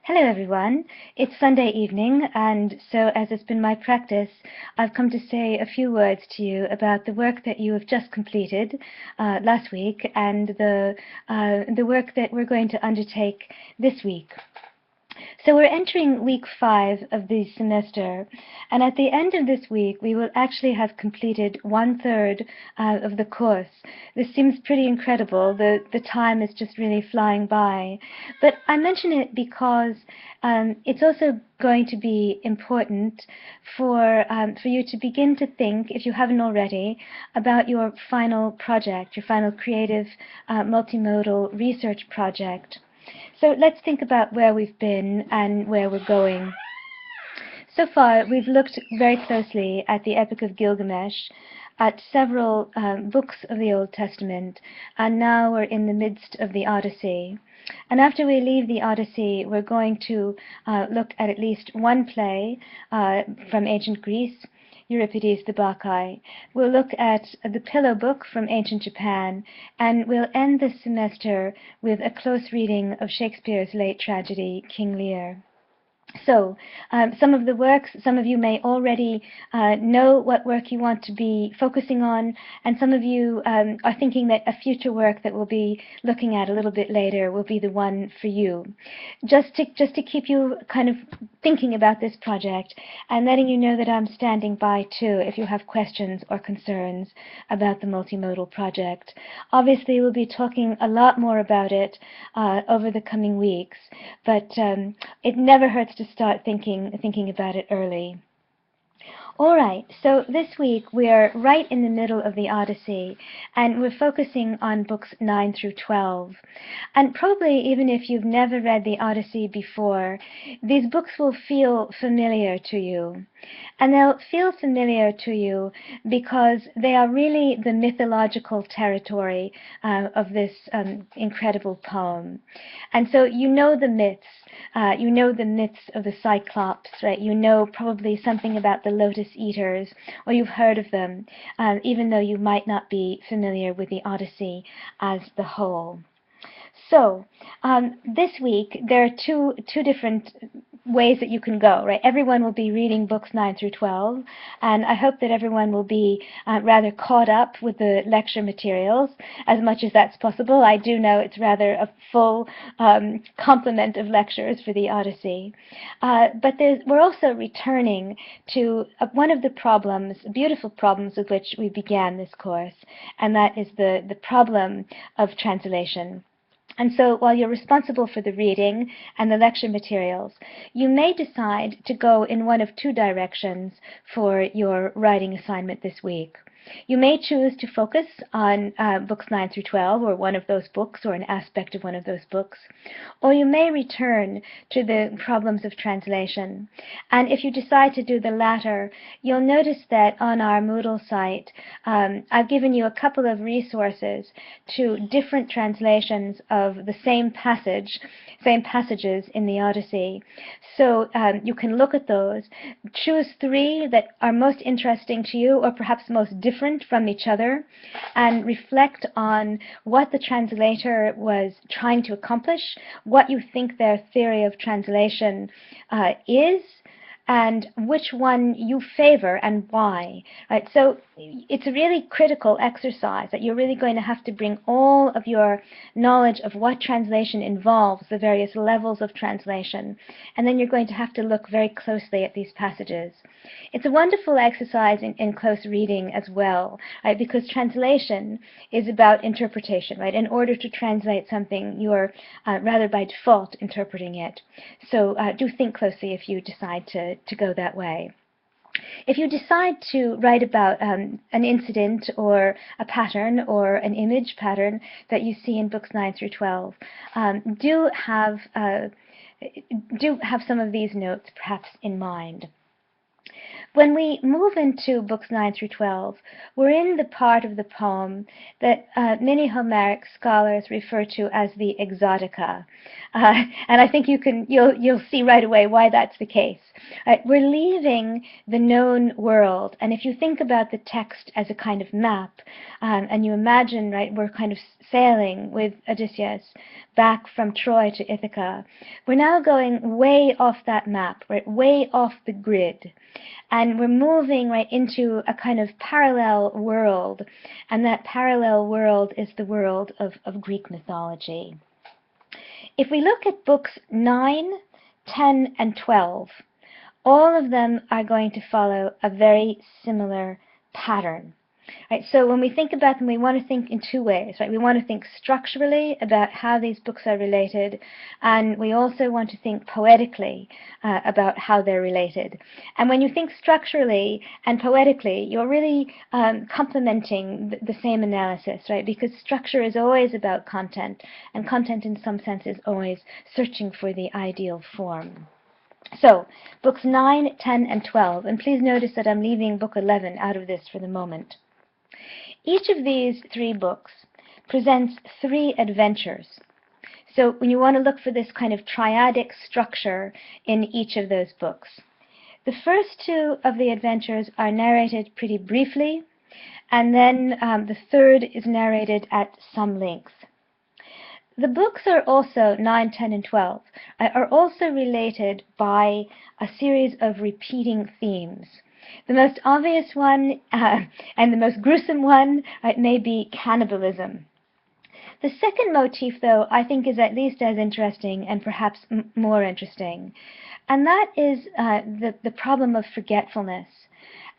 Hello everyone. It's Sunday evening, and so as it's been my practice, I've come to say a few words to you about the work that you have just completed last week and the work that we're going to undertake this week. So we're entering week 5 of the semester, and at the end of this week we will actually have completed 1/3 of the course. This seems pretty incredible. The time is just really flying by. But I mention it because it's also going to be important for you to begin to think, if you haven't already, about your final project, your final creative multimodal research project. So let's think about where we've been and where we're going. So far, we've looked very closely at the Epic of Gilgamesh, at several books of the Old Testament, and now we're in the midst of the Odyssey. And after we leave the Odyssey, we're going to look at least one play from ancient Greece, Euripides the Bacchae. We'll look at the Pillow Book from ancient Japan, and we'll end this semester with a close reading of Shakespeare's late tragedy, King Lear. So, some of the works, some of you may already know what work you want to be focusing on, and some of you are thinking that a future work that we'll be looking at a little bit later will be the one for you. Just to keep you kind of thinking about this project and letting you know that I'm standing by too if you have questions or concerns about the multimodal project. Obviously, we'll be talking a lot more about it over the coming weeks, but it never hurts to start thinking about it early. All right, so this week we're right in the middle of the Odyssey, and we're focusing on books 9 through 12. And probably even if you've never read the Odyssey before, these books will feel familiar to you. And they'll feel familiar to you because they are really the mythological territory of this incredible poem. And so you know the myths. You know the myths of the Cyclops, right? You know probably something about the lotus eaters, or you've heard of them, even though you might not be familiar with the Odyssey as the whole. So this week there are two different ways that you can go, right? Everyone will be reading books 9 through 12, and I hope that everyone will be rather caught up with the lecture materials as much as that's possible. I do know it's rather a full complement of lectures for the Odyssey. But we're also returning to one of the problems, beautiful problems with which we began this course, and that is the problem of translation. And so while you're responsible for the reading and the lecture materials, you may decide to go in one of two directions for your writing assignment this week. You may choose to focus on books 9 through 12, or one of those books, or an aspect of one of those books, or you may return to the problems of translation. And if you decide to do the latter, you'll notice that on our Moodle site, I've given you a couple of resources to different translations of the same passages in the Odyssey. So you can look at those, choose 3 that are most interesting to you, or perhaps most different from each other, and reflect on what the translator was trying to accomplish, what you think their theory of translation is, and which one you favor and why. Right? So it's a really critical exercise that you're really going to have to bring all of your knowledge of what translation involves, the various levels of translation, and then you're going to have to look very closely at these passages. It's a wonderful exercise in close reading as well, right? Because translation is about interpretation, right? In order to translate something, you're rather by default interpreting it. So do think closely if you decide to go that way. If you decide to write about an incident or a pattern or an image pattern that you see in books 9 through 12, do have some of these notes perhaps in mind. When we move into books 9 through 12, we're in the part of the poem that many Homeric scholars refer to as the exotica. And I think you'll see right away why that's the case. We're leaving the known world, and if you think about the text as a kind of map, and you imagine, right, we're kind of sailing with Odysseus back from Troy to Ithaca, we're now going way off that map, right, way off the grid. And we're moving right into a kind of parallel world, and that parallel world is the world of Greek mythology. If we look at books 9, 10, and 12, all of them are going to follow a very similar pattern. Right, so when we think about them, we want to think in two ways. Right? We want to think structurally about how these books are related, and we also want to think poetically about how they're related. And when you think structurally and poetically, you're really complementing the same analysis, right? Because structure is always about content, and content in some sense is always searching for the ideal form. So, books 9, 10, and 12, and please notice that I'm leaving book 11 out of this for the moment. Each of these three books presents three adventures. So when you want to look for this kind of triadic structure in each of those books. The first two of the adventures are narrated pretty briefly, and then the third is narrated at some length. The books are also, 9, 10, and 12, are also related by a series of repeating themes. The most obvious one and the most gruesome one may be cannibalism. The second motif, though, I think is at least as interesting and perhaps more interesting, and that is the problem of forgetfulness,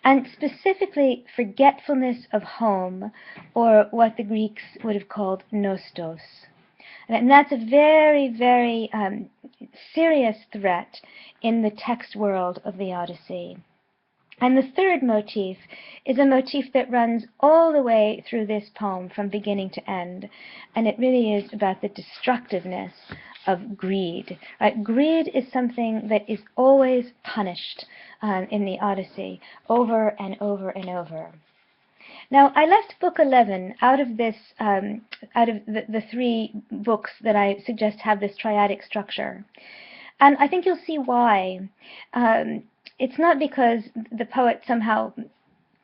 and specifically forgetfulness of home, or what the Greeks would have called nostos. And that's a very, very serious threat in the text world of the Odyssey. And the third motif is a motif that runs all the way through this poem from beginning to end, and it really is about the destructiveness of greed. Greed is something that is always punished in the Odyssey, over and over and over. Now, I left book 11 out of this, out of the three books that I suggest have this triadic structure, and I think you'll see why. It's not because the poet somehow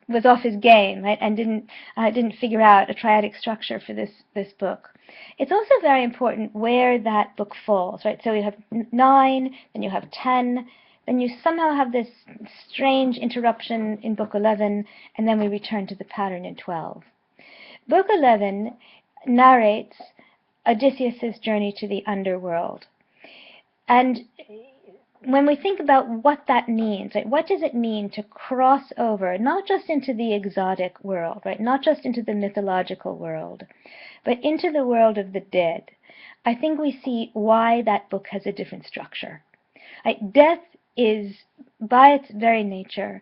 was off his game, right, and didn't figure out a triadic structure for this book. It's also very important where that book falls, right? So you have 9, then you have 10, then you somehow have this strange interruption in book 11, and then we return to the pattern in 12. Book 11 narrates Odysseus' journey to the underworld. And when we think about what that means, right, what does it mean to cross over, not just into the exotic world, right, not just into the mythological world, but into the world of the dead, I think we see why that book has a different structure. Right? Death is, by its very nature,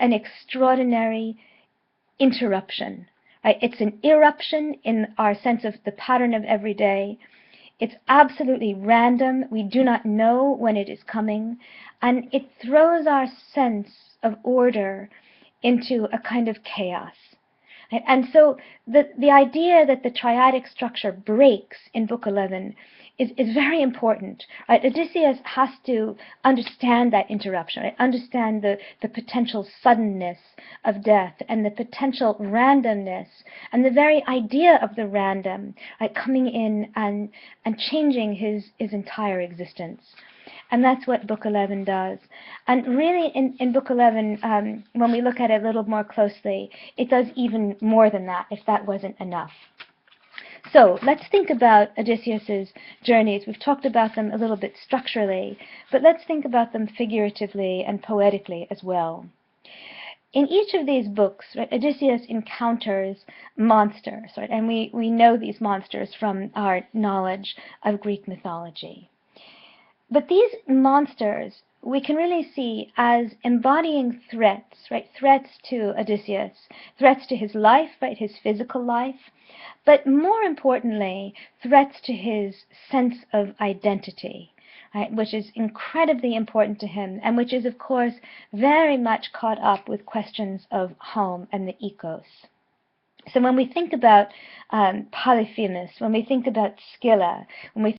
an extraordinary interruption. Right? It's an irruption in our sense of the pattern of every day. It's absolutely random. We do not know when it is coming, and it throws our sense of order into a kind of chaos. And so the idea that the triadic structure breaks in book 11 is very important. Right? Odysseus has to understand that interruption, right? Understand the potential suddenness of death and the potential randomness and the very idea of the random, right, coming in and changing his entire existence. And that's what book 11 does. And really, in book 11, when we look at it a little more closely, it does even more than that, if that wasn't enough. So let's think about Odysseus' journeys. We've talked about them a little bit structurally, but let's think about them figuratively and poetically as well. In each of these books, right, Odysseus encounters monsters, right, and we know these monsters from our knowledge of Greek mythology. But these monsters we can really see as embodying threats, right? Threats to Odysseus, threats to his life, right? His physical life, but more importantly, threats to his sense of identity. right, which is incredibly important to him, and which is, of course, very much caught up with questions of home and the ecos. So when we think about Polyphemus, when we think about Scylla, when we